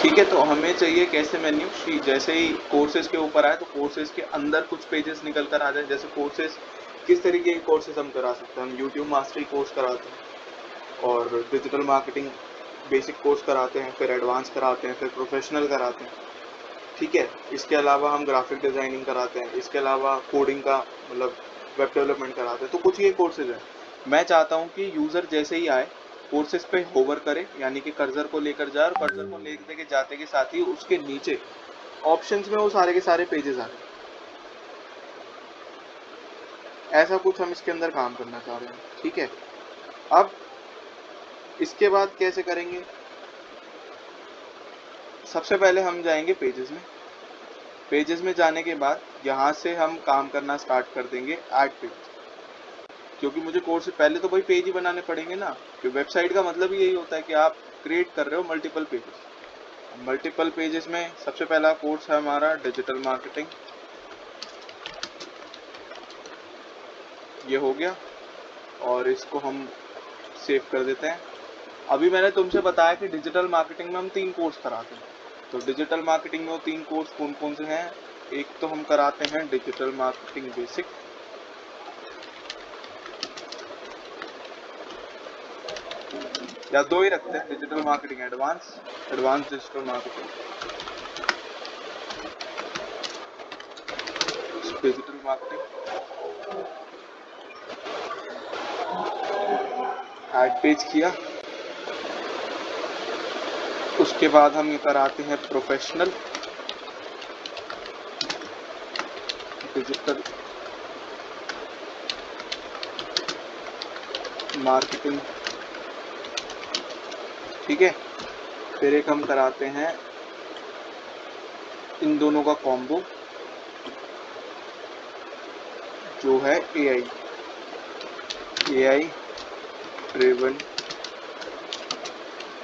ठीक है, तो हमें चाहिए कैसे मेन्यू शीट, जैसे ही कोर्सेज के ऊपर आए तो कोर्सेज के अंदर कुछ पेजेस निकल कर आ जाए। जैसे कोर्सेज किस तरीके के कोर्सेज हम करा सकते हैं, हम यूट्यूब मास्टरी कोर्स कराते हैं और डिजिटल मार्केटिंग बेसिक कोर्स कराते हैं, फिर एडवांस कराते हैं, फिर प्रोफेशनल कराते हैं। ठीक है, इसके अलावा हम ग्राफिक डिज़ाइनिंग कराते हैं, इसके अलावा कोडिंग का मतलब वेब डेवलपमेंट कराते हैं। तो कुछ ये कोर्सेज हैं। मैं चाहता हूँ कि यूज़र जैसे ही आए कोर्सेज पे होवर करे, यानी कि कर्सर को लेकर जाए और कर्सर को लेकर के जाते के साथ ही उसके नीचे ऑप्शंस में वो सारे के सारे पेजेस आ रहे हैं। ऐसा कुछ हम इसके अंदर काम करना चाह रहे हैं। ठीक है, अब इसके बाद कैसे करेंगे? सबसे पहले हम जाएंगे पेजेस में। पेजेस में जाने के बाद यहाँ से हम काम करना स्टार्ट कर देंगे ऐड पेज, क्योंकि मुझे कोर्स से पहले तो भाई पेज ही बनाने पड़ेंगे ना, क्योंकि वेबसाइट का मतलब ही यही होता है कि आप क्रिएट कर रहे हो मल्टीपल पेजेस। मल्टीपल पेजेस में सबसे पहला कोर्स है हमारा डिजिटल मार्केटिंग, ये हो गया और इसको हम सेव कर देते हैं। अभी मैंने तुमसे बताया कि डिजिटल मार्केटिंग में हम 3 कोर्स कराते हैं। तो डिजिटल मार्केटिंग में वो 3 कोर्स कौन कौन से हैं? एक तो हम कराते हैं डिजिटल मार्केटिंग बेसिक, या 2 ही रखते हैं, digital marketing advance, advance digital marketing, digital marketing add page किया। उसके बाद हम ये कराते हैं प्रोफेशनल डिजिटल मार्केटिंग। ठीक है, फिर एक हम कराते हैं इन दोनों का कॉम्बो, जो है AI driven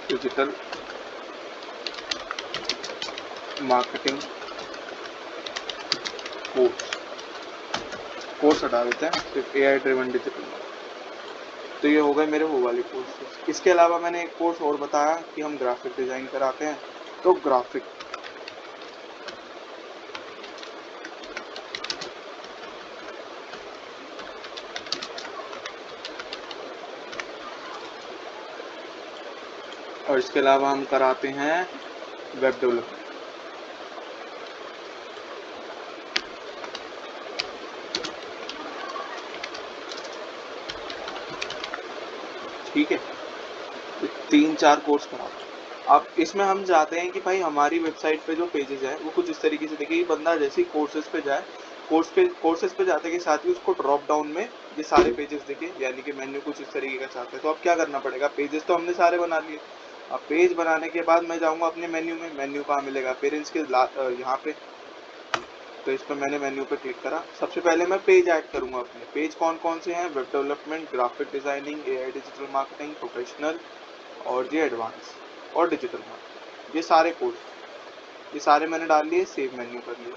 digital marketing course हटा देते हैं, सिर्फ एआई ड्रिवन डिजिटल। तो ये हो गए मेरे वो वाले कोर्स। इसके अलावा मैंने एक कोर्स और बताया कि हम ग्राफिक डिजाइन कराते हैं। तो ग्राफिक और इसके अलावा हम कराते हैं वेब डेवलपमेंट। ठीक है, तो 3-4 कोर्स कराते हैं। अब इसमें हम चाहते हैं कि भाई हमारी वेबसाइट पे जो पेजेस हैं वो कुछ इस तरीके से देखिए, बंदा जैसे ही कोर्सेज पे जाए, कोर्सेज पे जाते के साथ ही उसको ड्रॉप डाउन में ये सारे पेजेस दिखे, यानी कि मेन्यू कुछ इस तरीके का चाहते हैं। तो अब क्या करना पड़ेगा? पेजेस तो हमने सारे बना लिए। अब पेज बनाने के बाद मैं जाऊंगा अपने मेन्यू में। मेन्यू कहाँ मिलेगा? पेरेंट्स के यहाँ पे। तो इस पर मैंने मेन्यू पे क्लिक करा। सबसे पहले मैं पेज ऐड करूंगा अपने। पेज कौन कौन से हैं? Web development, graphic designing, AI digital marketing, professional और ये एडवांस और डिजिटल मार्केटिंग। ये सारे कोर्स, ये सारे मैंने डाल लिए, सेव मेन्यू कर लिया।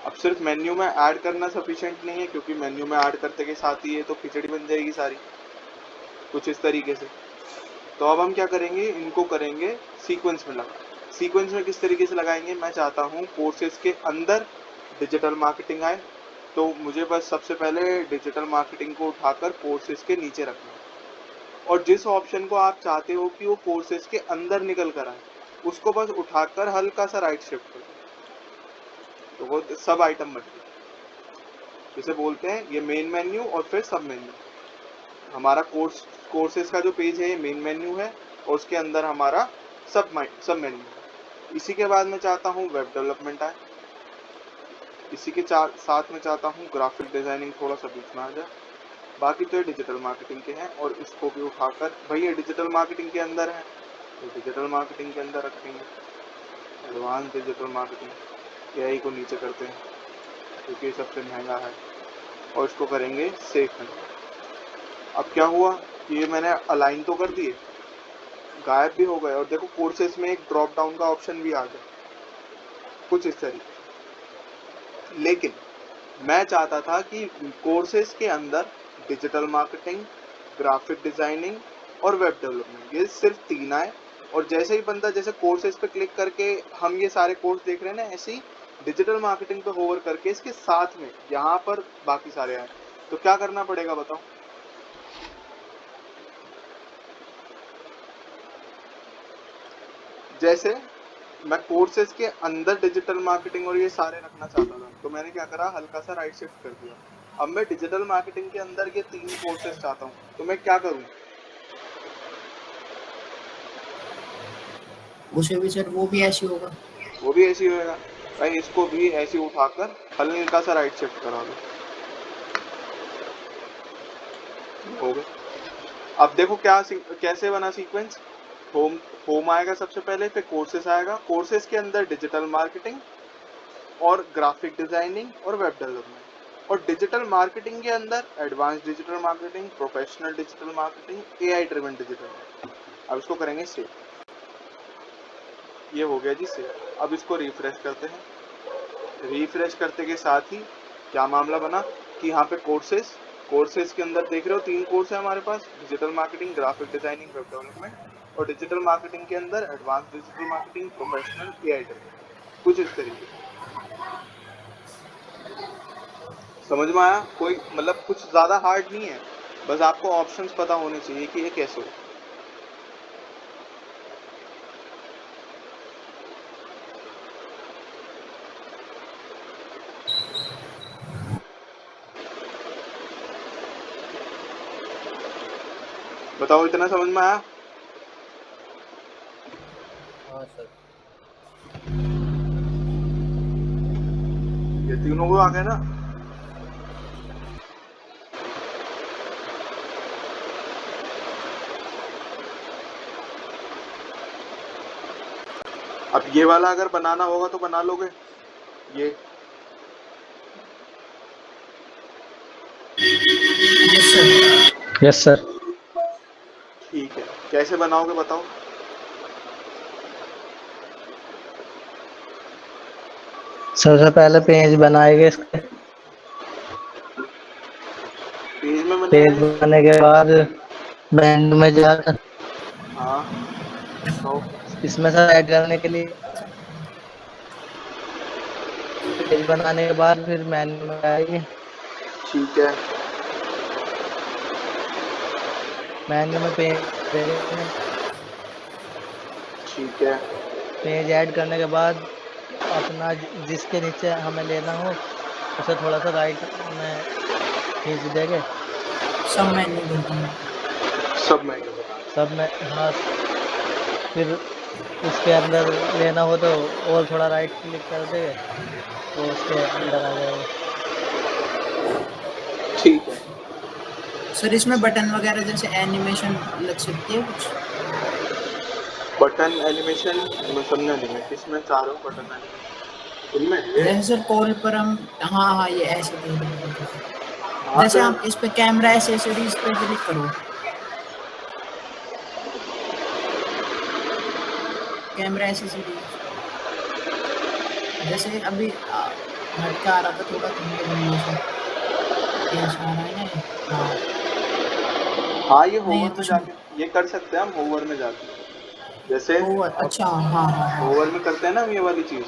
अब सिर्फ मेन्यू में ऐड करना सफिशिएंट नहीं है, क्योंकि मेन्यू में ऐड करते के साथ ही ये तो खिचड़ी बन जाएगी सारी, कुछ इस तरीके से। तो अब हम क्या करेंगे? इनको करेंगे सीक्वेंस में लगा। सीक्वेंस में किस तरीके से लगाएंगे? मैं चाहता हूँ कोर्सेज के अंदर डिजिटल मार्केटिंग आए, तो मुझे बस सबसे पहले डिजिटल मार्केटिंग को उठाकर कोर्सेज के नीचे रखना है। और जिस ऑप्शन को आप चाहते हो कि वो कोर्सेज के अंदर निकल कर आए, उसको बस उठाकर हल्का सा राइट शिफ्ट कर दो, तो वो सब आइटम बन गए। जिसे बोलते हैं ये मेन मेन्यू और फिर सब मेन्यू। हमारा कोर्सेज का जो पेज है ये मेन मेन्यू है और उसके अंदर हमारा सब मेन्यू है। इसी के बाद मैं चाहता हूँ वेब डेवलपमेंट आए। इसी के साथ में चाहता हूँ ग्राफिक डिजाइनिंग थोड़ा सा बीच में आ जाए। बाकी तो ये डिजिटल मार्केटिंग के हैं और इसको भी उठाकर भाई ये डिजिटल मार्केटिंग के अंदर है, तो डिजिटल मार्केटिंग के अंदर रखेंगे। एडवांस डिजिटल मार्केटिंग एआई को नीचे करते हैं, क्योंकि ये सबसे महंगा है, और इसको करेंगे सेव करना। अब क्या हुआ कि ये मैंने अलाइन तो कर दिए, गायब भी हो गए, और देखो कोर्सेज में एक ड्रॉप डाउन का ऑप्शन भी आ गया, कुछ इस तरीके। लेकिन मैं चाहता था कि कोर्सेज के अंदर डिजिटल मार्केटिंग, ग्राफिक डिजाइनिंग और वेब डेवलपमेंट, ये सिर्फ 3 आए और जैसे ही बंदा जैसे कोर्सेज पे क्लिक करके हम ये सारे कोर्स देख रहे हैं ना, ऐसे ही डिजिटल मार्केटिंग पे होवर करके इसके साथ में यहाँ पर बाकी सारे आए। तो क्या करना पड़ेगा बताओ? जैसे मैं कोर्सेज के अंदर डिजिटल मार्केटिंग और ये सारे रखना चाहता था, तो मैंने क्या करा, हल्का सा राइट शिफ्ट कर दिया। अब मैं डिजिटल मार्केटिंग के अंदर ये 3 कोर्सेज चाहता हूँ, तो मैं क्या करूँ? उसे भी सर वो भी ऐसे होगा। वो भी ऐसे ही होएगा भाई। इसको भी ऐसे उठाकर हल्का सा राइट शिफ्ट करा दो, हो गया। अब देखो क्या कैसे बना सीक्वेंस। होम होम आएगा सबसे पहले, फिर कोर्सेज आएगा, कोर्सेज के अंदर डिजिटल मार्केटिंग और ग्राफिक डिजाइनिंग और वेब डेवलपमेंट, और डिजिटल मार्केटिंग के अंदर advance digital marketing, professional digital marketing, AI driven digital marketing. अब इसको करेंगे सेव। ये हो गया जी सेव। अब इसको रिफ्रेश करते हैं। रिफ्रेश करते के साथ ही क्या मामला बना कि यहाँ पे कोर्सेज के अंदर देख रहे हो 3 कोर्स है हमारे पास, digital marketing, graphic designing, web development, और डिजिटल मार्केटिंग के अंदर advance digital marketing, professional, AI driven, कुछ इस तरीके। समझ में आया? कोई मतलब कुछ ज्यादा हार्ड नहीं है, बस आपको ऑप्शंस पता होने चाहिए कि ये कैसे हो। बताओ, इतना समझ में आया? हाँ सर। ये तीनों को आ गए ना? अब ये वाला अगर बनाना होगा तो बना लोगे ये। Yes sir. Yes sir. ठीक है, कैसे बनाओगे बताओ? सबसे पहले पेज बनाएंगे इसके। पेज में पेज बनेंगे। बनाने के बाद ब्रांड में जाकर हाँ, तो इसमें सब ऐड करने के लिए पेज बनाने के बाद फिर मेन्यू में आएंगे। ठीक है। मेन्यू में पेज देंगे। ठीक है। पेज ऐड करने के बाद अपना जिसके नीचे हमें लेना हो उसे थोड़ा सा राइट में खींच देंगे। सब मेन्यू कर दूंगा। सब मेन्यू बता। सब में हाँ। फिर उसके अंदर लेना हो तो और थोड़ा राइट क्लिक कर देंगे, वो उसके अंदर आ जाएगा। ठीक है। सर इसमें बटन वगैरह जैसे एनिमेशन लग सकती है कुछ? बटन एनिमेशन मैं समझा नहीं, मैं किसमें चाह रहा हूँ बटन एनिमेशन? इनमें ये। जैसे सर कॉल पर हम, हाँ हाँ ये ऐसे कह रहे हैं। हाँ जैसे तो आप इस पे कैमरा एसेसरीज पे क्लिक करो, कैमरा एसेसरीज, जैसे अभी हट के आ रहा था थोड़ा धुंधला धुंधला सा, ऐसा आ रहा है ना? हाँ। हाँ, ये नहीं ये होवर तो में जाके ये कर सकते हैं हम, होवर में जाके। जैसे ओवर, अब अच्छा हाँ हाँ हाँ। होवर में करते हैं ना हम ये वाली चीज,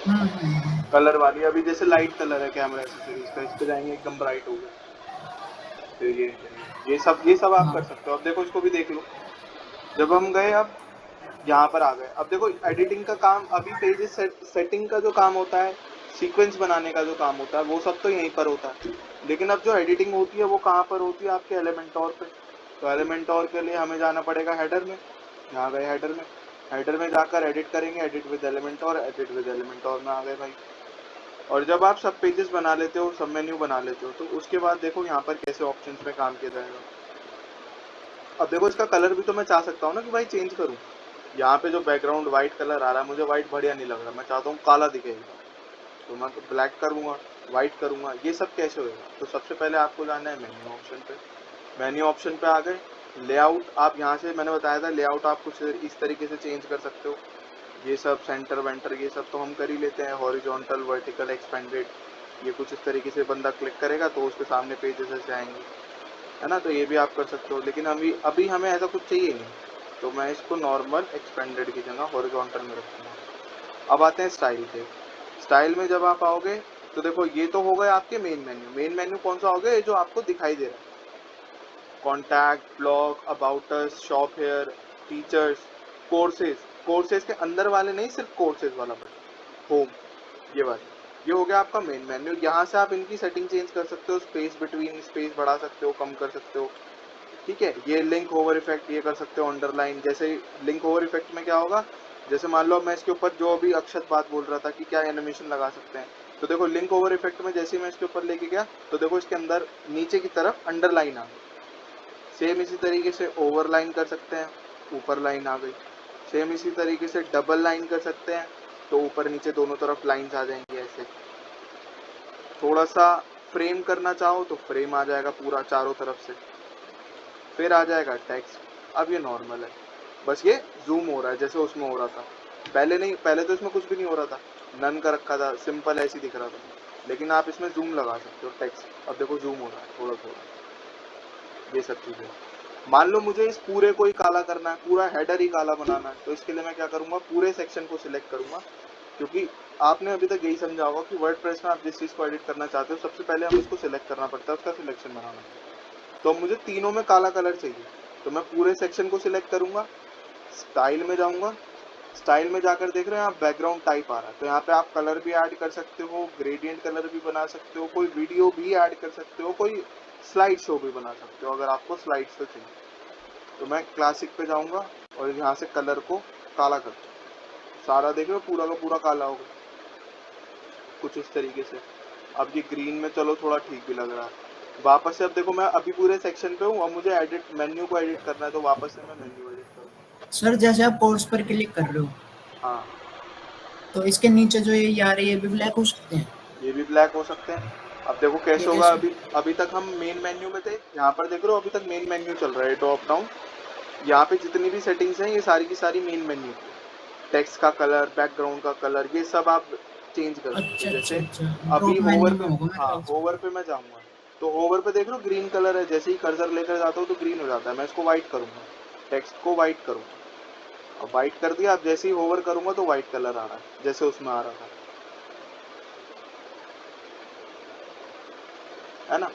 हम्म। कलर वाली। अभी जैसे लाइट कलर है कैमरा एक्सेसरीज का, इस पे जाएंगे एकदम ब्राइट हो गया। फिर ये सब आप कर हाँ सकते हो। अब देखो इसको भी देख लो। जब हम गए, अब यहाँ पर आ गए। अब देखो एडिटिंग का काम, अभी पेजेस सेटिंग का जो काम होता है, सीक्वेंस बनाने का जो काम होता है, वो सब तो यहीं पर होता है। लेकिन अब जो एडिटिंग होती है वो कहाँ पर होती है? आपके एलिमेंटोर पे। तो एलिमेंटोर के लिए हमें जाना पड़ेगा हेडर में। यहाँ गए हेडर में। हेडर में जाकर एडिट करेंगे, एडिट विद एलिमेंटोर, एडिट विद एलिमेंटोर में आ गए भाई। और जब आप सब पेजेस बना लेते हो, सब मेन्यू बना लेते हो, तो उसके बाद देखो यहाँ पर कैसे ऑप्शंस में काम किया जाएगा। अब देखो इसका कलर भी तो मैं चाह सकता हूँ ना कि भाई चेंज करूँ। यहाँ पे जो बैकग्राउंड व्हाइट कलर आ रहा है, मुझे व्हाइट बढ़िया नहीं लग रहा, मैं चाहता हूँ काला दिखेगा, तो मैं ब्लैक करूँगा, व्हाइट करूँगा। ये सब कैसे होगा? तो सबसे पहले आपको जाना है मेन्यू ऑप्शन पे। मेन्यू ऑप्शन पे आ गए। लेआउट, आप यहाँ से मैंने बताया था लेआउट आप कुछ इस तरीके से चेंज कर सकते हो। ये सब सेंटर वेंटर ये सब तो हम कर ही लेते हैं, हॉरिजॉन्टल, वर्टिकल, एक्सपेंडेड, ये कुछ इस तरीके से बंदा क्लिक करेगा तो उसके सामने पेजेस ऐसे आएंगे, है ना? तो ये भी आप कर सकते हो। लेकिन अभी अभी हमें ऐसा कुछ चाहिए नहीं। तो मैं इसको नॉर्मल एक्सपेंडेड की जगह हॉरिजॉन्टल में रखूँगा। अब आते हैं स्टाइल पे। स्टाइल में जब आप आओगे तो देखो ये तो हो गए आपके मेन मेन्यू कौन सा हो गया, ये जो आपको दिखाई दे रहा है, contact, blog, about us, shop here, features, courses. Courses के अंदर वाले नहीं, सिर्फ कोर्सेज वाला बटन, होम, ये वाला, ये हो गया आपका मेन मेन्यू। यहाँ से आप इनकी सेटिंग चेंज कर सकते हो, स्पेस बिटवीन स्पेस बढ़ा सकते हो, कम कर सकते हो, ठीक है। ये लिंक ओवर इफेक्ट ये कर सकते हो, अंडरलाइन। जैसे लिंक ओवर इफेक्ट में क्या होगा, जैसे मान लो मैं इसके ऊपर जो अभी अक्षत बात बोल रहा था कि क्या एनिमेशन लगा सकते हैं, तो देखो लिंक ओवर इफेक्ट में जैसे ही मैं इसके ऊपर लेके गया तो देखो इसके अंदर नीचे की तरफ अंडरलाइन आ गई। सेम इसी तरीके से ओवर लाइन कर सकते हैं, ऊपर लाइन आ गई। सेम इसी तरीके से डबल लाइन कर सकते हैं, तो ऊपर नीचे दोनों तरफ लाइंस आ जाएंगी ऐसे। थोड़ा सा फ्रेम करना चाहो तो फ्रेम आ जाएगा पूरा चारों तरफ से, फिर आ जाएगा टेक्स्ट। अब ये नॉर्मल है, बस ये जूम हो रहा है जैसे उसमें हो रहा था, पहले नहीं, पहले तो इसमें कुछ भी नहीं हो रहा था, नन का रखा था, सिंपल ऐसे ही दिख रहा था, लेकिन आप इसमें जूम लगा सकते हो टेक्स्ट। अब देखो जूम हो रहा है थोड़ा थोड़ा, ये सब चीज़ें। मान लो मुझे इस पूरे को ही काला करना है, पूरा हेडर ही काला बनाना है, तो इसके लिए मैं क्या करूँगा, पूरे सेक्शन को सिलेक्ट करूँगा, क्योंकि आपने अभी तक यही समझा होगा कि वर्डप्रेस में आप जिस चीज़ को एडिट करना चाहते हो सबसे पहले हमें उसको सिलेक्ट करना पड़ता है, उसका सिलेक्शन बनाना है। तो मुझे तीनों में काला कलर चाहिए, तो मैं पूरे सेक्शन को सिलेक्ट करूँगा, स्टाइल में जाऊँगा, स्टाइल में जाकर देख रहे हैं आप बैकग्राउंड टाइप आ रहा है, तो यहाँ पे आप कलर भी ऐड कर सकते हो, ग्रेडियंट कलर भी बना सकते हो, कोई वीडियो भी ऐड कर सकते हो, कोई स्लाइड शो भी बना सकते हो अगर आपको स्लाइड शो चाहिए। तो मैं क्लासिक पे जाऊँगा और यहाँ से कलर को काला कर दूँ, सारा देख रहे हो पूरा का पूरा काला होगा, कुछ इस तरीके से। अब ये ग्रीन में चलो थोड़ा ठीक भी लग रहा है। वापस से अब देखो मैं अभी पूरे सेक्शन पे हूँ, अब मुझे एडिट मेन्यू को एडिट करना है, तो वापस से मैं मेन्यू एडिट करूँगा। सर जैसे आप कोर्स पर क्लिक कर रहे हो हाँ, तो इसके नीचे जो ये आ रही है ये भी ब्लैक हो सकते हैं? ये भी ब्लैक हो सकते हैं। अब देखो ये कैसे होगा, कैसे? अभी अभी तक हम मेन मेन्यू में थे, यहाँ पर देख रहे हो अभी तक मेन मेन्यू चल रहा है, ड्रॉप डाउन, यहाँ पे जितनी भी सेटिंग्स हैं ये सारी की सारी मेन मेन्यू की। टेक्स्ट का कलर, बैकग्राउंड का कलर, ये सब आप चेंज कर सकते अच्छा हो। अच्छा जैसे अच्छा, अभी ड्रॉप होवर मेन्यू में पे, होगा मेरे हाँ ख्याल से। होवर पे मैं जाऊँगा, तो होवर पे देख लो ग्रीन कलर है, जैसे ही कर्सर लेकर जाता हूँ तो ग्रीन हो जाता है, मैं इसको व्हाइट करूँगा, टेक्स्ट को व्हाइट करूँगा, और व्हाइट कर दिया। अब जैसे ही होवर करूँगा तो व्हाइट कलर आ रहा है जैसे उसमें आ रहा था, है ना।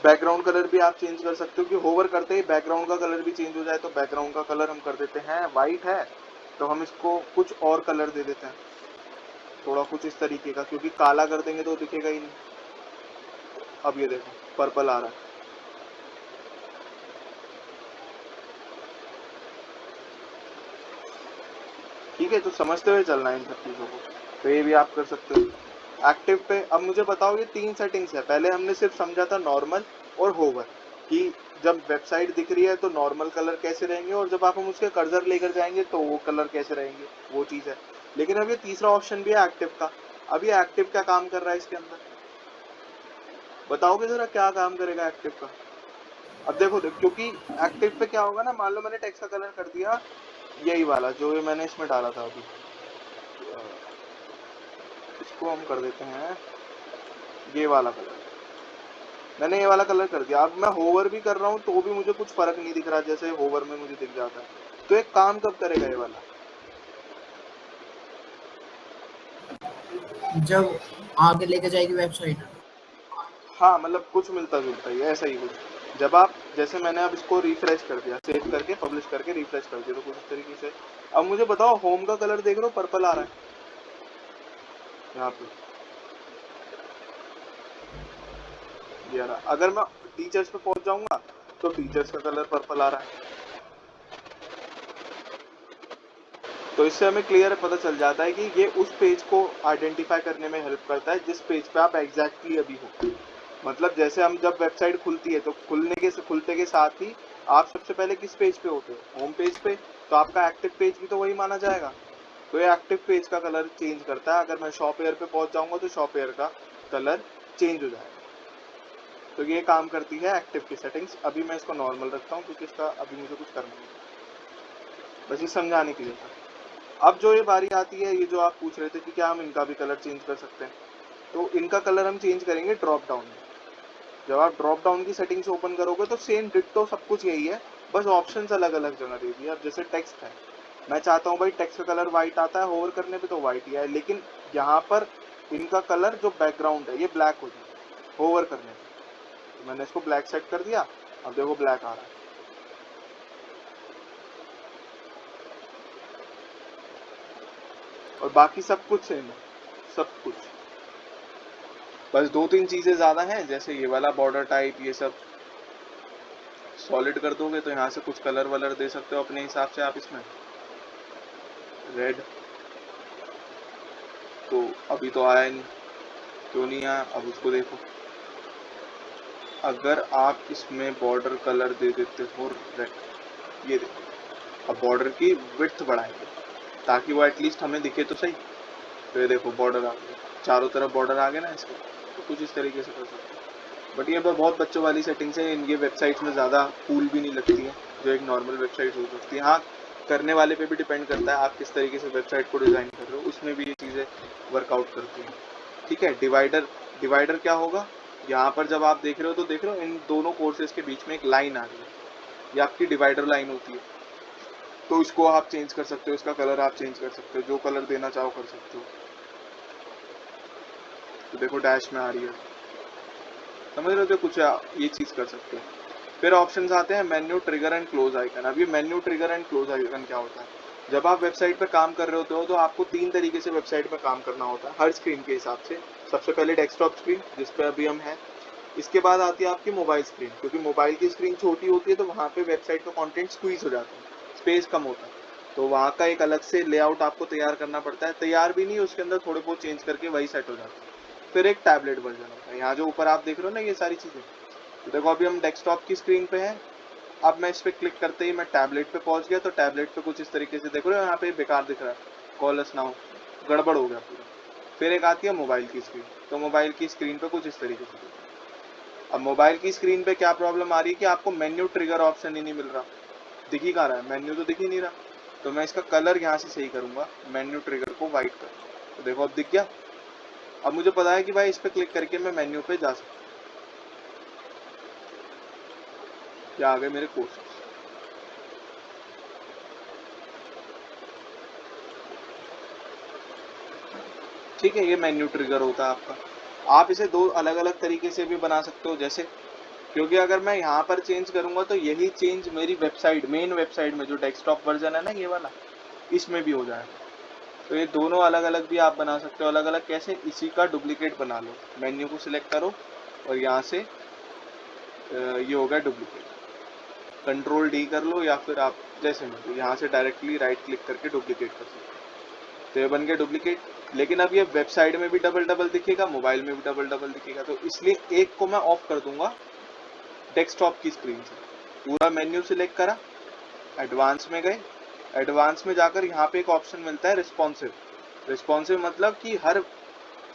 बैकग्राउंड कलर भी आप चेंज कर सकते हो कि होवर करते ही बैकग्राउंड का कलर भी चेंज हो जाए, तो बैकग्राउंड का कलर हम कर देते हैं वाइट है, तो हम इसको कुछ और कलर दे देते हैं, थोड़ा कुछ इस तरीके का, क्योंकि काला कर देंगे तो दिखेगा ही नहीं। अब ये देखो पर्पल आ रहा है, ठीक है। तो समझते हुए चलना है इन सब चीज़ों को, तो ये भी आप कर सकते हो। एक्टिव पे अब मुझे बताओ, ये तीन सेटिंग्स है, पहले हमने सिर्फ समझा था नॉर्मल और होवर, कि जब वेबसाइट दिख रही है तो नॉर्मल कलर कैसे रहेंगे, और जब आप हम उसके कर्सर लेकर जाएंगे तो वो कलर कैसे रहेंगे, वो चीज़ है। लेकिन अब ये तीसरा ऑप्शन भी है एक्टिव का। अब ये एक्टिव क्या काम कर रहा है इसके अंदर, बताओगे जरा क्या काम करेगा एक्टिव का। अब देखो क्योंकि एक्टिव पे क्या होगा ना, मान लो मैंने टेक्स्ट का कलर कर दिया यही वाला जो ये मैंने इसमें डाला था अभी, इसको हम कर देते हैं ये वाला कलर, मैंने ये वाला कलर कर दिया। अब मैं होवर भी कर रहा हूँ तो भी मुझे कुछ फर्क नहीं दिख रहा जैसे होवर में मुझे दिख जाता है, तो एक काम कब करेगा ये वाला, जब आगे लेके जाएगी वेबसाइट। हाँ मतलब कुछ मिलता जुलता ही ऐसा ही कुछ। जब आप जैसे मैंने अब इसको रिफ्रेश कर दिया, सेव करके पब्लिश करके रिफ्रेश कर दिया, तो कुछ इस तरीके से। अब मुझे बताओ होम का कलर देख रहे हो पर्पल आ रहा है यहाँ पे, ये रहा। अगर मैं टीचर्स पे पहुंच जाऊंगा तो टीचर्स का कलर पर्पल आ रहा है। तो इससे हमें क्लियर पता चल जाता है कि ये उस पेज को आइडेंटिफाई करने में हेल्प करता है जिस पेज पे आप एग्जैक्टली अभी हो। मतलब जैसे हम जब वेबसाइट खुलती है तो खुलते के साथ ही आप सबसे पहले किस पेज पे होते हो, होम पेज पे, तो आपका एक्टिव पेज भी तो वही माना जाएगा। तो ये एक्टिव पेज का कलर चेंज करता है। अगर मैं शॉप एयर पे पहुंच जाऊंगा तो शॉप एयर का कलर चेंज हो जाएगा। तो ये काम करती है एक्टिव की सेटिंग्स। अभी मैं इसको नॉर्मल रखता हूँ क्योंकि इसका अभी मुझे कुछ करना नहीं, बस ये समझाने के लिए था। अब जो ये बारी आती है, ये जो आप पूछ रहे थे कि क्या हम इनका भी कलर चेंज कर सकते हैं, तो इनका कलर हम चेंज करेंगे ड्रॉप डाउन में। जब आप ड्रॉप डाउन की सेटिंग्स ओपन करोगे तो सेम डिट्टो सब कुछ यही है, बस ऑप्शंस अलग अलग जगह दे दिए। अब जैसे टेक्स्ट है, मैं चाहता हूँ भाई टेक्स्ट का कलर वाइट आता है, होवर करने पे तो वाइट ही आए, लेकिन यहाँ पर इनका कलर जो बैकग्राउंड है ये ब्लैक हो जाए होवर करने पे। तो मैंने इसको ब्लैक सेट कर दिया, अब देखो ब्लैक आ रहा है। और बाकी सब कुछ सेम है, सब कुछ। बस 2-3 चीजें ज्यादा हैं, जैसे ये वाला बॉर्डर टाइप, ये सब सॉलिड कर दोगे तो यहाँ से कुछ कलर वलर दे सकते हो अपने हिसाब से आप इसमें। रेड तो अभी तो आया नहीं, क्यों नहीं आया, अब उसको देखो। अगर आप इसमें बॉर्डर कलर दे देते हो रेड, ये देखो, अब बॉर्डर की विड्थ बढ़ाएंगे ताकि वो एटलीस्ट हमें दिखे तो सही। तो ये देखो बॉर्डर आ गया, चारों तरफ बॉर्डर आ गए ना इसके, तो कुछ इस तरीके से कर सकते हैं। बट ये बहुत बच्चों वाली सेटिंग्स है, इनके वेबसाइट्स में ज़्यादा कूल भी नहीं लगती है जो एक नॉर्मल वेबसाइट हो सकती है। हाँ, करने वाले पे भी डिपेंड करता है आप किस तरीके से वेबसाइट को डिज़ाइन कर रहे हो, उसमें भी ये चीज़ें वर्कआउट करती हैं। ठीक है, डिवाइडर क्या होगा, यहाँ पर जब आप देख रहे हो तो देख रहे हो इन दोनों कोर्सेज के बीच में एक लाइन आ रही है, ये आपकी डिवाइडर लाइन होती है। तो इसको आप चेंज कर सकते हो, इसका कलर आप चेंज कर सकते हो, जो कलर देना चाहो कर सकते हो। तो देखो डैश में आ रही है, समझ रहे हो, तो कुछ ये चीज़ कर सकते हो। फिर ऑप्शंस आते हैं menu trigger and close icon. अब ये menu trigger and close icon क्या होता है, जब आप वेबसाइट पे काम कर रहे होते हो तो आपको 3 तरीके से वेबसाइट पे काम करना होता है हर स्क्रीन के हिसाब से। सबसे पहले डेस्कटॉप स्क्रीन जिस पे अभी हम हैं, इसके बाद आती है आपकी मोबाइल स्क्रीन, क्योंकि मोबाइल की स्क्रीन छोटी होती है तो वहाँ पे वेबसाइट का कंटेंट स्क्वीज हो जाता है, स्पेस कम होता है, तो वहाँ का एक अलग से लेआउट आपको तैयार करना पड़ता है। तैयार भी नहीं, उसके अंदर थोड़े बहुत चेंज करके वही सेट हो जाता है। फिर एक टैबलेट वर्जन होता है, यहाँ जो ऊपर आप देख रहे हो ना ये सारी चीज़ें, तो देखो अभी हम डेस्कटॉप की स्क्रीन पे हैं। अब मैं इस पर क्लिक करते ही मैं टैबलेट पे पहुंच गया, तो टैबलेट पे कुछ इस तरीके से देख रहे हो, यहाँ पे बेकार दिख रहा है, कॉलस नाउ, गड़बड़ हो गया पूरा। फिर एक आती है मोबाइल की स्क्रीन, तो मोबाइल की स्क्रीन पे कुछ इस तरीके से। अब मोबाइल की स्क्रीन पे क्या प्रॉब्लम आ रही है कि आपको मेन्यू ट्रिगर ऑप्शन ही नहीं मिल रहा, दिख ही कहाँ रहा है, मेन्यू तो दिख ही नहीं रहा। तो मैं इसका कलर यहाँ से सही करूंगा, मेन्यू ट्रिगर को व्हाइट कर, तो देखो अब दिख गया। अब मुझे पता है कि भाई इस पर क्लिक करके मैं मेन्यू पे जा सकता हूँ, क्या आ गए मेरे कोर्सेस। ठीक है, ये मेन्यू ट्रिगर होता है आपका। आप इसे 2 अलग अलग तरीके से भी बना सकते हो, जैसे, क्योंकि अगर मैं यहाँ पर चेंज करूंगा तो यही चेंज मेरी वेबसाइट, मेन वेबसाइट में जो डेस्कटॉप वर्जन है ना ये वाला, इसमें भी हो जाएगा। तो ये दोनों अलग अलग भी आप बना सकते हो। अलग अलग कैसे, इसी का डुप्लीकेट बना लो, मेन्यू को सिलेक्ट करो और यहाँ से ये हो गया डुप्लीकेट, कंट्रोल डी कर लो, या फिर आप जैसे में यहाँ से डायरेक्टली राइट क्लिक करके डुप्लीकेट कर सकते हो। तो ये बन गया डुप्लीकेट। लेकिन अब ये वेबसाइट में भी डबल डबल दिखेगा, मोबाइल में भी डबल डबल दिखेगा, तो इसलिए एक को मैं ऑफ कर दूंगा डेस्कटॉप की स्क्रीन से। पूरा मेन्यू सिलेक्ट करा, एडवांस में गए, एडवांस में जाकर यहाँ पे एक ऑप्शन मिलता है रिस्पॉन्सिव। रिस्पॉन्सिव मतलब कि हर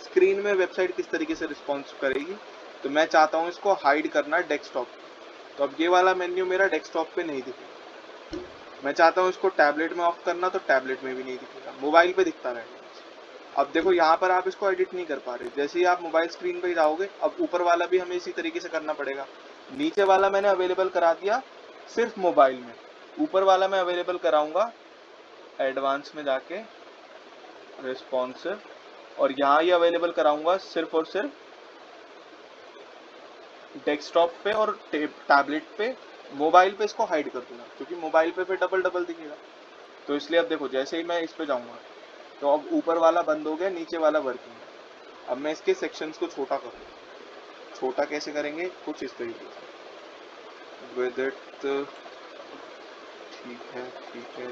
स्क्रीन में वेबसाइट किस तरीके से रिस्पॉन्स करेगी, तो मैं चाहता हूँ इसको हाइड करना डेस्कटॉप। तो अब ये वाला मेन्यू मेरा डेस्कटॉप पे नहीं दिखेगा, मैं चाहता हूँ इसको टैबलेट में ऑफ करना, तो टैबलेट में भी नहीं दिखेगा, मोबाइल पे दिखता रहेगा। अब देखो यहाँ पर आप इसको एडिट नहीं कर पा रहे, जैसे ही आप मोबाइल स्क्रीन पे जाओगे, अब ऊपर वाला भी हमें इसी तरीके से करना पड़ेगा। नीचे वाला मैंने अवेलेबल करा दिया सिर्फ मोबाइल में, ऊपर वाला मैं अवेलेबल कराऊंगा एडवांस में जाके रिस्पॉन्सिव, और यहाँ ये अवेलेबल कराऊंगा सिर्फ और सिर्फ डेस्कटॉप पे और टैबलेट पे। मोबाइल पे इसको हाइड कर दूंगा क्योंकि मोबाइल पे फिर डबल डबल दिखेगा। तो इसलिए अब देखो जैसे ही मैं इस पे जाऊंगा तो अब ऊपर वाला बंद हो गया, नीचे वाला वर्किंग है। अब मैं इसके सेक्शंस को छोटा करूँ, छोटा कैसे करेंगे, कुछ इस तरीके से, विद इट, ठीक है ठीक है।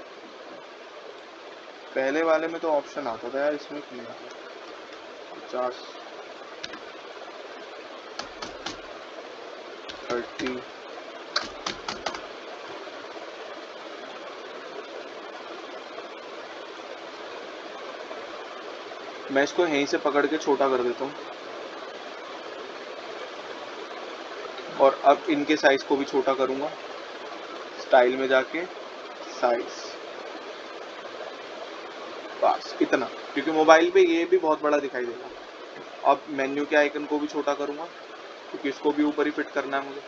पहले वाले में तो ऑप्शन आता था यार, इसमें क्यों नहीं आता, 50, 30, मैं इसको यहीं से पकड़ के छोटा कर देता हूँ, और अब इनके साइज को भी छोटा करूंगा, स्टाइल में जाके साइज, बस इतना, क्योंकि मोबाइल पे ये भी बहुत बड़ा दिखाई देगा। अब मेन्यू के आइकन को भी छोटा करूंगा क्योंकि इसको भी ऊपर ही फिट करना है मुझे।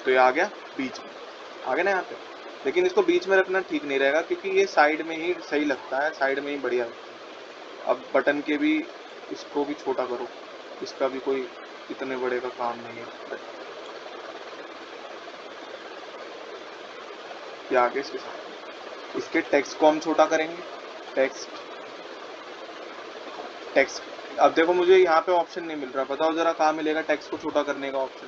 तो ये आ गया बीच में, आ गया ना यहाँ पे। लेकिन इसको बीच में रखना ठीक नहीं रहेगा क्योंकि ये साइड में ही सही लगता है, साइड में ही बढ़िया लगता है। अब बटन के भी इसको भी छोटा करो, इसका भी कोई इतने बड़े का काम नहीं है। ये आगे इसके साथ इसके टेक्स्ट को हम छोटा करेंगे। टेक्स्ट अब देखो मुझे यहाँ पे ऑप्शन नहीं मिल रहा, बताओ जरा कहाँ मिलेगा टेक्स्ट को छोटा करने का ऑप्शन।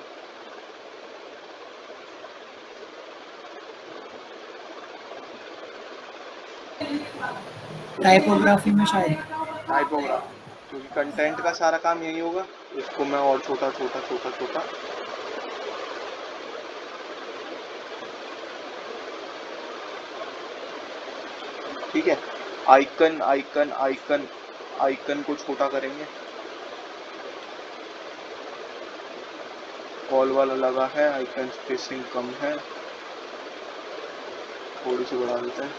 टाइपोग्राफी में शायद। टाइपोग्राफी, क्योंकि कंटेंट का सारा काम यही होगा। इसको मैं और छोटा छोटा छोटा छोटा ठीक है। आइकन आइकन आइकन आइकन को छोटा करेंगे। कॉल वाला लगा है, आइकन स्पेसिंग कम है, थोड़ी सी बढ़ा देते हैं।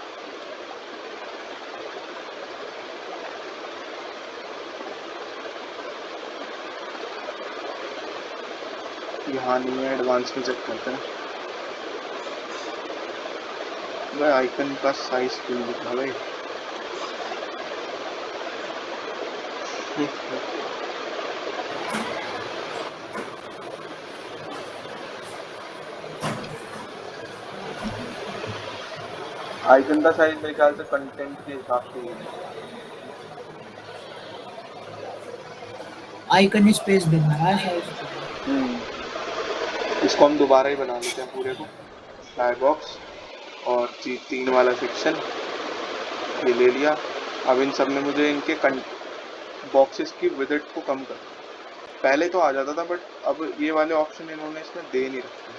यहाँ नहीं है, एडवांस में चेक करते हैं। भाई आइकन का साइज क्यों दिखा भाई। आइकन का साइज मेरे ख्याल से कंटेंट के हिसाब से ही है। आइकन स्पेस दिखा रहा है शायद। इसको हम दोबारा ही बना लेते हैं पूरे को। फ्लाई बॉक्स और 3 वाला सेक्शन ये ले लिया। अब इन सब में मुझे इनके बॉक्सेस की विड्थ को कम कर, पहले तो आ जाता था बट अब ये वाले ऑप्शन इन्होंने इसमें दे नहीं रखे।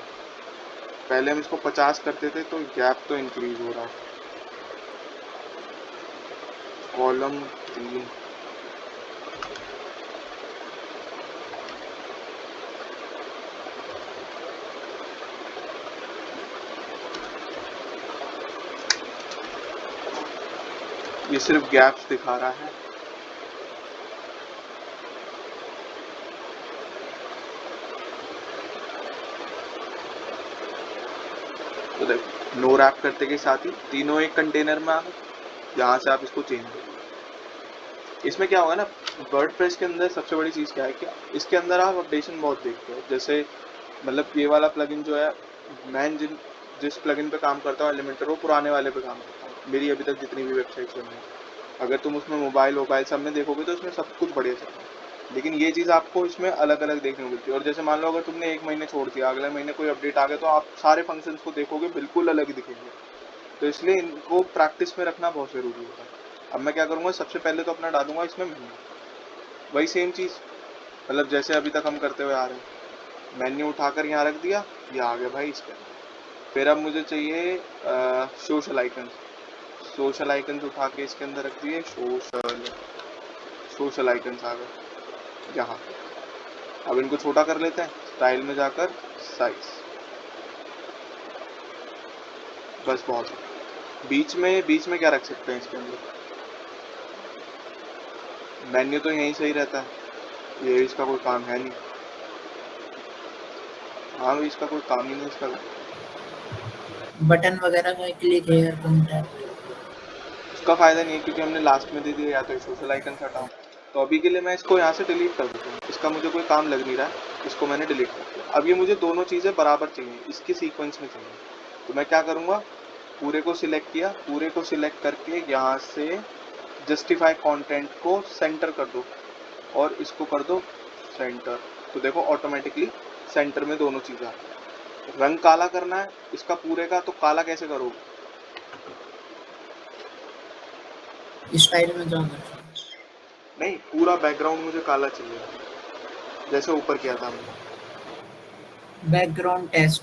पहले हम इसको 50 करते थे तो गैप तो इंक्रीज हो रहा है। कॉलम 3 ये सिर्फ गैप्स दिखा रहा है। तो देखो नो रैप करते के साथ ही तीनों एक कंटेनर में आ गए। यहाँ से आप इसको चेंज करो। इसमें क्या होगा ना, वर्डप्रेस के अंदर सबसे बड़ी चीज़ क्या है कि इसके अंदर आप अपडेशन बहुत देखते हो। जैसे मतलब ये वाला प्लगइन जो है, मैं जिस प्लगइन पे काम करता हूँ एलिमेंटर, वो पुराने वाले पे काम करता हूँ। मेरी अभी तक जितनी भी वेबसाइट्स बनी है, अगर तुम उसमें मोबाइल सब में देखोगे तो उसमें सब कुछ बढ़िया चलता है। लेकिन ये चीज़ आपको इसमें अलग अलग देखने को मिलती है। और जैसे मान लो अगर तुमने 1 महीने छोड़ दिया, अगले महीने कोई अपडेट आ गया तो आप सारे फंक्शंस को देखोगे बिल्कुल अलग दिखेंगे। तो इसलिए इनको प्रैक्टिस में रखना बहुत ज़रूरी होता है। अब मैं क्या करूँगा, सबसे पहले तो अपना डालूंगा इसमें मेन्यू, वही सेम चीज़ मतलब जैसे अभी तक हम करते हुए आ रहे हैं। मेन्यू उठाकर यहाँ रख दिया, ये आ गया भाई इसके अंदर। फिर अब मुझे चाहिए सोशल आइकन। सोशल आइकन उठा के इसके अंदर रख दिए, सोशल आइकन आ गए यहाँ। अब इनको छोटा कर लेते हैं, स्टाइल में जाकर साइज, बस बहुत है। बीच में क्या रख सकते हैं इसके अंदर, मेन्यू तो यहीं सही रहता है, ये इसका कोई काम है नहीं। हाँ इसका कोई काम ही नहीं इसका। बटन वगैरह का क्लिक हेयर कॉन्टैक्ट, उसका फायदा नहीं है क्योंकि हमने लास्ट में दे दिया। या तो सोशल आइकन हटाओ, तो अभी के लिए मैं इसको यहाँ से डिलीट कर देता हूँ। इसका मुझे कोई काम लग नहीं रहा है, इसको मैंने डिलीट कर दिया। अब ये मुझे दोनों चीज़ें बराबर चाहिए, इसकी सीक्वेंस में चाहिए। तो मैं क्या करूँगा, पूरे को सिलेक्ट किया, पूरे को सिलेक्ट करके यहाँ से जस्टिफाई कंटेंट को सेंटर कर दो और इसको कर दो सेंटर। तो देखो ऑटोमेटिकली सेंटर में दोनों चीज़ें आ गई। रंग काला करना है इसका पूरे का, तो काला कैसे करोगे, स्टाइल में जाकर नहीं पूरा बैकग्राउंड मुझे काला चाहिए जैसे ऊपर किया था हमने। Background test.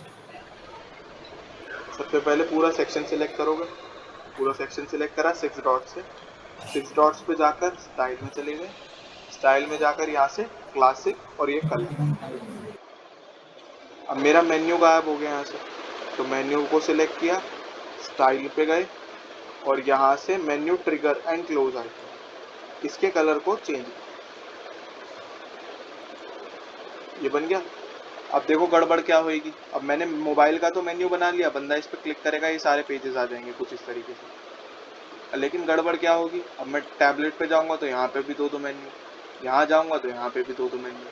सबसे पहले पूरा सेक्शन सिलेक्ट करोगे, पूरा सेक्शन सिलेक्ट करा 6 डॉट से, 6 डॉट्स पे जाकर स्टाइल में चले गए, स्टाइल में जाकर यहाँ से क्लासिक और ये कलर। अब मेरा मेन्यू गायब हो गया यहाँ से, तो मेन्यू को सिलेक्ट किया, स्टाइल पे गए और यहाँ से मेन्यू ट्रिगर एंड क्लोज आए, इसके कलर को चेंज, ये बन गया। अब देखो गड़बड़ क्या होएगी, अब मैंने मोबाइल का तो मेन्यू बना लिया, बंदा इस पर क्लिक करेगा ये सारे पेजेस आ जाएंगे कुछ इस तरीके से। लेकिन गड़बड़ क्या होगी, अब मैं टैबलेट पे जाऊंगा तो यहाँ पे भी दो मेन्यू, यहाँ जाऊंगा तो यहाँ पे भी दो मेन्यू,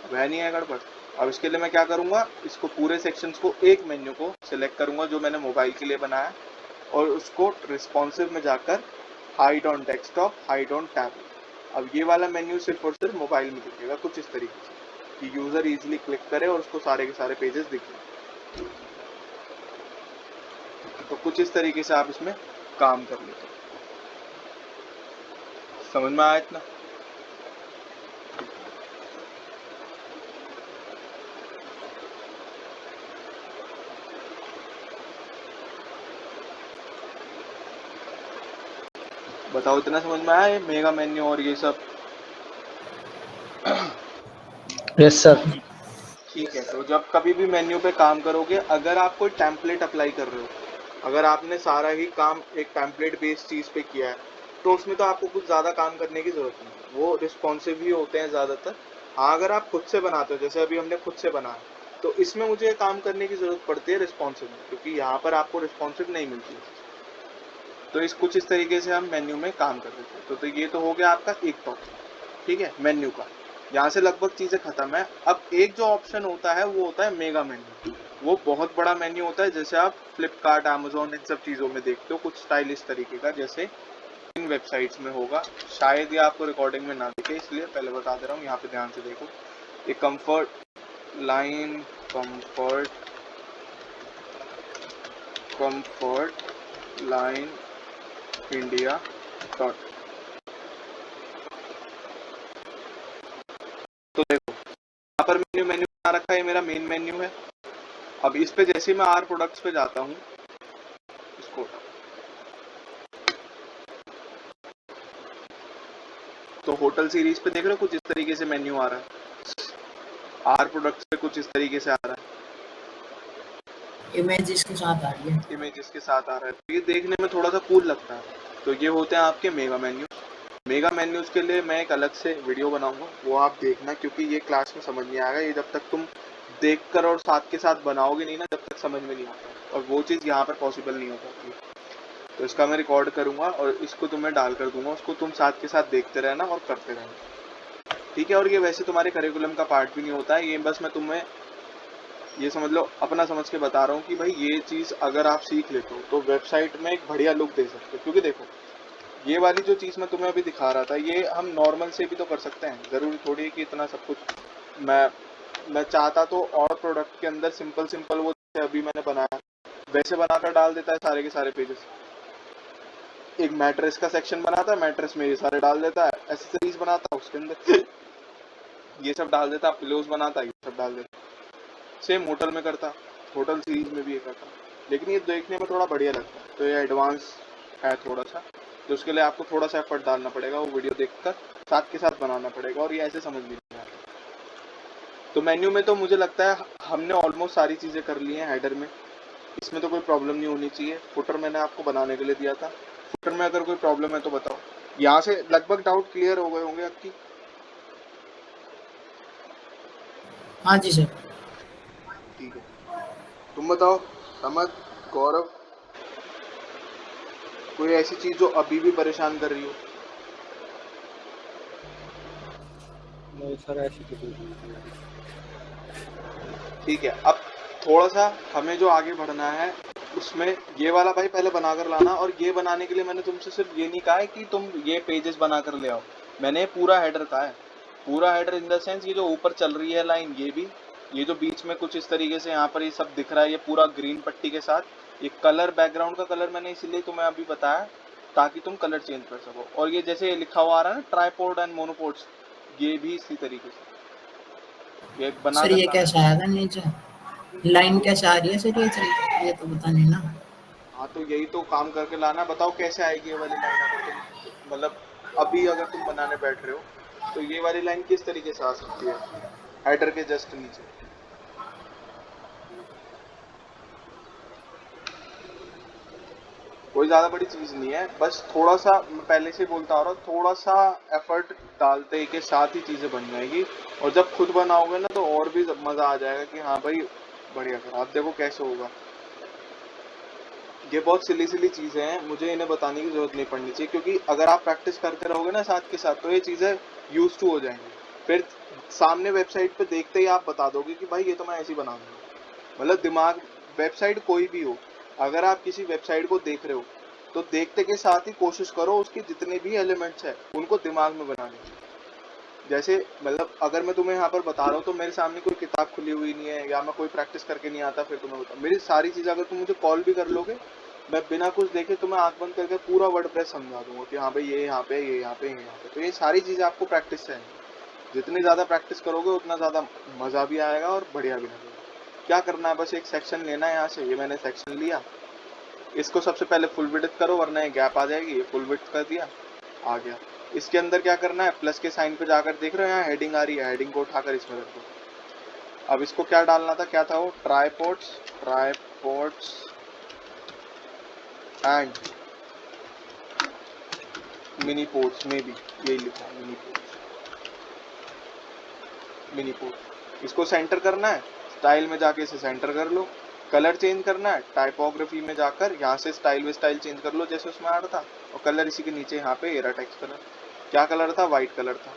अब है नहीं है गड़बड़। अब इसके लिए मैं क्या करूंगा, इसको पूरे सेक्शंस को एक मेन्यू को सिलेक्ट करूंगा जो मैंने मोबाइल के लिए बनाया, और उसको रिस्पॉन्सिव में जाकर hide on desktop, hide on tablet. अब ये वाला मेन्यू सिर्फ और सिर्फ मोबाइल में दिखेगा कुछ इस तरीके से कि यूजर इजीली क्लिक करे और उसको सारे के सारे पेजेस दिखें। तो कुछ इस तरीके से आप इसमें काम कर लेते, समझ में आया इतना? बताओ इतना समझ में आया ये मेगा मेन्यू और ये सब? Yes sir. ठीक है, तो जब कभी भी मेन्यू पे काम करोगे, अगर आप कोई टेम्पलेट अप्लाई कर रहे हो, अगर आपने सारा ही काम एक टेम्पलेट बेस्ड चीज़ पे किया है, तो उसमें तो आपको कुछ ज़्यादा काम करने की ज़रूरत नहीं, वो रिस्पॉन्सिव ही होते हैं ज़्यादातर। हाँ, अगर आप खुद से बनाते हो, जैसे अभी हमने खुद से बनाया, तो इसमें मुझे काम करने की ज़रूरत पड़ती है रिस्पॉन्सिव में, क्योंकि यहाँ पर आपको रिस्पॉन्सिव नहीं मिलती। तो इस तरीके से हम मेन्यू में काम कर देते हैं। तो ये तो हो गया आपका एक टॉपिक, ठीक है, मेन्यू का। यहाँ से लगभग चीज़ें खत्म है। अब एक जो ऑप्शन होता है वो होता है मेगा मेन्यू। वो बहुत बड़ा मेन्यू होता है, जैसे आप फ्लिपकार्ट, अमेजोन, इन सब चीज़ों में देखते हो, कुछ स्टाइलिश तरीके का, जैसे इन वेबसाइट्स में होगा। शायद ये आपको रिकॉर्डिंग में ना दिखे, इसलिए पहले बता दे रहा हूँ, यहाँ पे ध्यान से देखो। ये comfort line, comfort line India dot. तो देखो यहाँ पर मेन्यू बना रखा है, मेरा मेन मेन्यू है। अब इस पे जैसे मैं आर प्रोडक्ट्स पे जाता हूँ, इसको तो होटल सीरीज पे देख रहे हो कुछ इस तरीके से मेन्यू आ रहा है, आर प्रोडक्ट्स पे कुछ इस तरीके से आ रहा है, इमेजेस के साथ आ रही है, इमेजेस के साथ आ रहा है। तो ये देखने में थोड़ा सा कूल लगता है। तो ये होते हैं आपके मेगा मेन्यू। मेगा मेन्यूज के लिए मैं एक अलग से वीडियो बनाऊंगा, वो आप देखना, क्योंकि ये क्लास में समझ नहीं आएगा। ये जब तक तुम देखकर और साथ के साथ बनाओगे नहीं ना, जब तक समझ में नहीं आता, और वो चीज़ यहाँ पर पॉसिबल नहीं हो पाती। तो इसका मैं रिकॉर्ड करूंगा और इसको तुम्हें डाल कर दूंगा, उसको तुम साथ के साथ देखते रहना और करते रहना, ठीक है? और ये वैसे तुम्हारे करिकुलम का पार्ट भी नहीं होता है, ये बस मैं तुम्हें ये समझ लो अपना समझ के बता रहा हूँ कि भाई ये चीज़ अगर आप सीख लेते हो तो वेबसाइट में एक बढ़िया लुक दे सकते हो। क्योंकि देखो ये वाली जो चीज़ मैं तुम्हें अभी दिखा रहा था, ये हम नॉर्मल से भी तो कर सकते हैं, ज़रूरी थोड़ी है कि इतना सब कुछ। मैं चाहता तो और प्रोडक्ट के अंदर सिंपल वो अभी मैंने बनाया वैसे बनाकर डाल देता है सारे के सारे पेजेस। एक मैट्रेस का सेक्शन बनाता है, मैट्रेस में ये सारे डाल देता है, एसेसरीज बनाता है उसके अंदर ये सब डाल देता, पिलोज बनाता है ये सब डाल देता। सेम होटल में करता, होटल सीरीज में भी ये करता, लेकिन ये देखने में थोड़ा बढ़िया लगता है। तो ये एडवांस है थोड़ा सा, तो उसके लिए आपको थोड़ा सा एफर्ट डालना पड़ेगा, वो वीडियो देखकर साथ के साथ बनाना पड़ेगा, और ये ऐसे समझ भी नहीं आता। तो मेन्यू में तो मुझे लगता है हमने ऑलमोस्ट सारी चीज़ें कर ली हैं। हेडर में इसमें तो कोई प्रॉब्लम नहीं होनी चाहिए। फुटर मैंने आपको बनाने के लिए दिया था, फुटर में अगर कोई प्रॉब्लम है तो बताओ। यहाँ से लगभग डाउट क्लियर हो गए होंगे आपकी? हाँ जी सर। ठीक है, तुम बताओ समझ, गौरव, कोई ऐसी चीज जो अभी भी परेशान कर रही हो? नहीं सर, ऐसी तो कोई नहीं। ठीक है, अब थोड़ा सा हमें जो आगे बढ़ना है उसमें ये वाला भाई पहले बनाकर लाना। और ये बनाने के लिए मैंने तुमसे सिर्फ ये नहीं कहा है कि तुम ये पेजेस बनाकर ले आओ, मैंने पूरा हेडर कहा है। पूरा हेडर इन द सेंस ये जो ऊपर चल रही है लाइन, ये भी, ये जो बीच में कुछ इस तरीके से यहाँ पर ये सब दिख रहा है, ये पूरा ग्रीन पट्टी के साथ, ये कलर, बैकग्राउंड का कलर मैंने इसलिए तुम्हें अभी बताया ताकि तुम कलर चेंज कर सको। और ये जैसे लिखा हुआ आ रहा है ना, ट्राइपॉड एंड मोनोपोड्स, ये भी इसी तरीके से ये बना सर कर ये लाना। कैसा आएगा नीचे, लाइन कैसे आ रही है सर, ये तो पता नहीं ना। हाँ, तो यही तो काम करके लाना। बताओ कैसे आएगी ये वाली लाइन? अगर तुम मतलब अभी अगर तुम बनाने बैठ रहे हो तो ये वाली लाइन किस तरीके से आ सकती है हेडर के जस्ट नीचे? कोई ज़्यादा बड़ी चीज़ नहीं है, बस थोड़ा सा, मैं पहले से बोलता आ रहा हूँ, थोड़ा सा एफर्ट डालते के साथ ही चीज़ें बन जाएगी। और जब खुद बनाओगे ना तो और भी मज़ा आ जाएगा कि हाँ भाई बढ़िया कर। आप देखो कैसे होगा। ये बहुत सिली सिली चीज़ें हैं, मुझे इन्हें बताने की ज़रूरत नहीं पड़नी चाहिए, क्योंकि अगर आप प्रैक्टिस करते रहोगे ना साथ के साथ तो ये चीज़ें यूज टू हो जाएंगी। फिर सामने वेबसाइट पे देखते ही आप बता दोगे कि भाई ये तो मैं ऐसे ही बना दूंगा। मतलब दिमाग, वेबसाइट कोई भी हो, अगर आप किसी वेबसाइट को देख रहे हो तो देखते के साथ ही कोशिश करो उसके जितने भी एलिमेंट्स हैं उनको दिमाग में बनाने की। जैसे मतलब अगर मैं तुम्हें यहाँ पर बता रहा हूँ तो मेरे सामने कोई किताब खुली हुई नहीं है या मैं कोई प्रैक्टिस करके नहीं आता, फिर तुम्हें बता मेरी सारी चीज़ अगर तुम मुझे कॉल भी कर लोगे, मैं बिना कुछ देखे तुम्हें आंख बंद करके पूरा वर्डप्रेस समझा दूंगा कि हाँ भाई ये यहाँ पे, ये यहाँ पे, ये यहाँ पे। तो ये सारी चीज़ें आपको प्रैक्टिस से आएंगी। जितनी ज़्यादा प्रैक्टिस करोगे उतना ज़्यादा मज़ा भी आएगा और बढ़िया भी लगेगा। क्या करना है, बस एक सेक्शन लेना है यहाँ से। ये मैंने सेक्शन लिया, इसको सबसे पहले फुल विड्थ करो वरना ये गैप आ जाएगी। ये फुल विड्थ कर दिया, आ गया। इसके अंदर क्या करना है, प्लस के साइन पे जाकर देख रहे हो यहाँ हेडिंग आ रही है, हेडिंग को उठाकर इसमें रख दो। अब इसको क्या डालना था, क्या था वो, tripods, tripods and mini ports में भी यही लिखा है, मिनी पोर्ट्स, मिनी पोर्ट। इसको सेंटर करना है, स्टाइल में जाके इसे सेंटर कर लो। कलर चेंज करना है, टाइपोग्राफी में जाकर यहाँ से स्टाइल में स्टाइल चेंज कर लो जैसे उसमें आ रहा था। और कलर इसी के नीचे यहाँ पे एरा टेक्स्ट कलर, क्या कलर था, वाइट कलर था।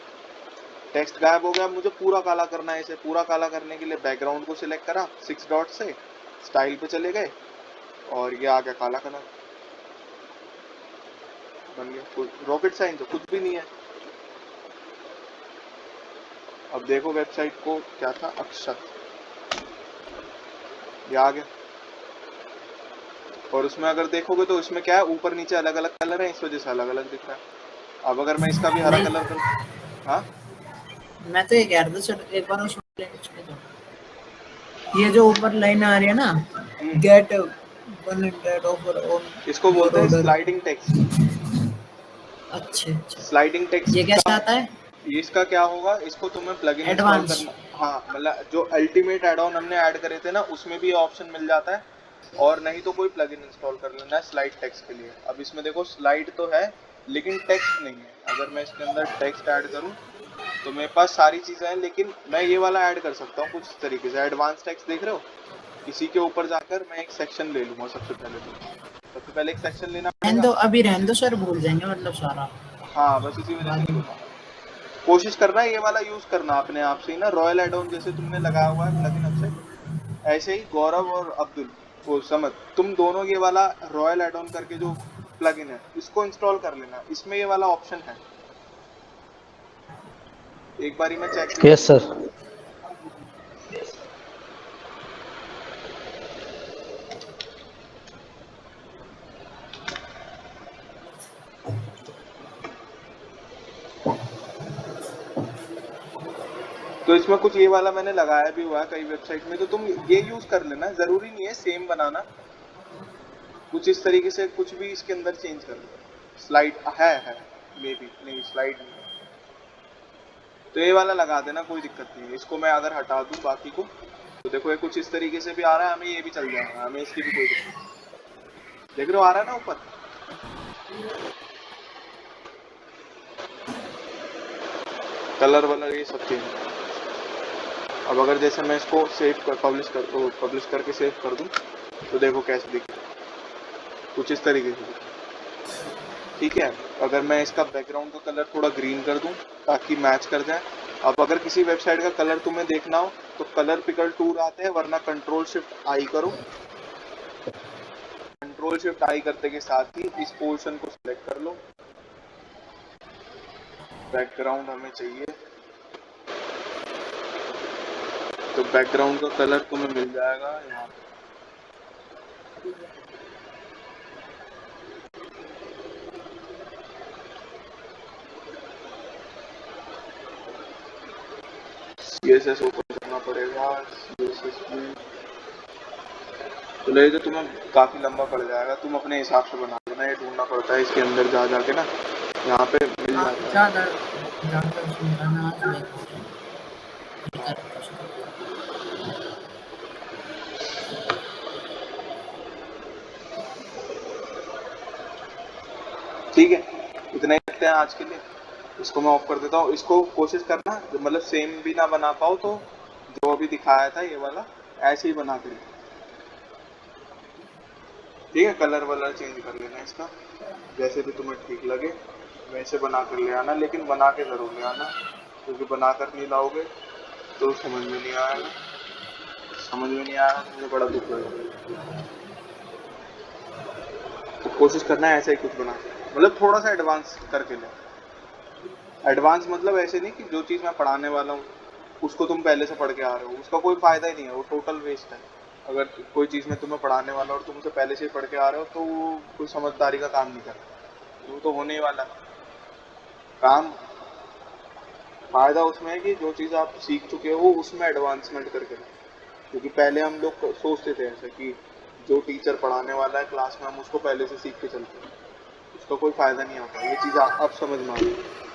टेक्स्ट गायब हो गया, मुझे पूरा काला करना है। इसे पूरा काला करने के लिए बैकग्राउंड को सिलेक्ट करा 6 डॉट से, स्टाइल पे चले गए और ये आ गया काला कलर, बन गया। कोई रॉकेट साइंस तो कुछ भी नहीं है। अब देखो वेबसाइट को, क्या था, अक्षत, ये आ गया। और उसमें अगर देखोगे तो इसमें क्या है, ऊपर नीचे अलग अलग कलर है, इस वजह से अलग अलग दिख रहा है। अब अगर मैं इसका भी हरा कलर कर, हाँ मैं तो ये कह रहा था सर, एक बार उसमें ये जो ऊपर लाइन आ रही है ना, गेट 100 ऑफर ऑन इसको बोलते हैं स्लाइडिंग टेक्स्ट। अच्छा अच्छा, स्लाइडिंग टेक्स्ट ये कैसे आता है? इसका क्या होगा, इसको तुम्हें प्लगइन इंस्टॉल एडवांस। करना। हाँ मतलब जो अल्टीमेट एड ऑन हमने ऐड करे थे ना उसमें भी ये ऑप्शन मिल जाता है, और नहीं तो कोई प्लगइन इंस्टॉल कर लेना है स्लाइड टेक्स्ट के लिए। अब इसमें देखो स्लाइड तो है लेकिन टेक्स्ट नहीं है। अगर मैं इसके अंदर टेक्स्ट ऐड करूँ तो मेरे पास सारी चीज़ें हैं, लेकिन मैं ये वाला ऐड कर सकता हूँ कुछ इस तरीके से। एडवांस टेक्स्ट देख रहे हो, इसी के ऊपर जाकर मैं एक सेक्शन ले लूँगा। सबसे पहले एक सेक्शन लेना पड़ेगा। अभी रहने दो सर, भूल जाएंगे मतलब सारा। हाँ बस इसी वजह से नहीं होता। कोशिश करना है ये वाला यूज करना अपने आप से ही ना, रॉयल एड ऑन जैसे तुमने लगाया हुआ है प्लगइन अपसेट, ऐसे ही गौरव और अब्दुल वो समझ, तुम दोनों ये वाला रॉयल एड ऑन करके जो प्लगइन है इसको इंस्टॉल कर लेना। इसमें ये वाला ऑप्शन है, एक बारी मैं चेक भी यस सर। तो इसमें कुछ ये वाला मैंने लगाया भी हुआ है कई वेबसाइट में, तो तुम ये यूज कर लेना। जरूरी नहीं है सेम बनाना, कुछ इस तरीके से कुछ भी इसके अंदर चेंज कर लो। स्लाइड है मे बी नहीं, स्लाइड नहीं है तो ये वाला लगा देना, कोई दिक्कत नहीं है। इसको मैं अगर हटा दूं बाकी को तो देखो ये कुछ इस तरीके से भी आ रहा है, हमें ये भी चल जाएगा, हमें इसकी भी कोई दिक्कत नहीं। देख रहे हो आ रहा है ना ऊपर, कलर वलर ये सब चेंज। अब अगर जैसे मैं इसको सेव कर पब्लिश करके सेव कर दूं तो देखो कैसे दिख रहा है, कुछ इस तरीके से। ठीक है, अगर मैं इसका बैकग्राउंड का कलर थोड़ा ग्रीन कर दूं ताकि मैच कर जाए। अब अगर किसी वेबसाइट का कलर तुम्हें देखना हो तो कलर पिकर टूल आते हैं, वरना कंट्रोल शिफ्ट आई करो। कंट्रोल शिफ्ट आई करते के साथ ही इस पोर्शन को सिलेक्ट कर लो। बैकग्राउंड हमें चाहिए तो बैकग्राउंड का कलर तुम्हें मिल जाएगा यहाँ पे। CSS ओपन करना पड़ेगा, CSS में तो ले तो तुम्हें काफी लंबा पड़ जाएगा, तुम अपने हिसाब से बना लेना। ये ढूंढना पड़ता है इसके अंदर जा जाके ना, यहाँ पे मिल जाता है। ठीक है, इतना ही रखते हैं आज के लिए। इसको मैं ऑफ कर देता हूँ। इसको कोशिश करना मतलब सेम भी ना बना पाओ तो जो अभी दिखाया था ये वाला ऐसे ही बना के लेना। ठीक है, कलर वलर चेंज कर लेना इसका, जैसे भी तुम्हें ठीक लगे वैसे बना कर ले आना, लेकिन बना के जरूर ले आना, क्योंकि बना कर नहीं लाओगे तो समझ में नहीं आएगा। समझ में नहीं आया तो मुझे बड़ा दुख लगेगा। तो कोशिश करना है ऐसा ही कुछ बना के, मतलब थोड़ा सा एडवांस करके ले। एडवांस मतलब ऐसे नहीं कि जो चीज़ मैं पढ़ाने वाला हूँ उसको तुम पहले से पढ़ के आ रहे हो, उसका कोई फायदा ही नहीं है, वो टोटल वेस्ट है। अगर कोई चीज़ मैं तुम्हें पढ़ाने वाला हूँ और तुम उसे पहले से ही पढ़ के आ रहे हो तो वो कोई समझदारी का काम नहीं कर रहा, वो तो होने ही वाला काम। फायदा उसमें है कि जो चीज़ आप सीख चुके हो उसमें एडवांसमेंट करके रहो। क्योंकि पहले हम लोग सोचते थे ऐसा कि जो टीचर पढ़ाने वाला है क्लास में हम उसको पहले से सीख के चलते हैं, उसका कोई फायदा नहीं होता। ये चीज़ अब समझ में आ रही है।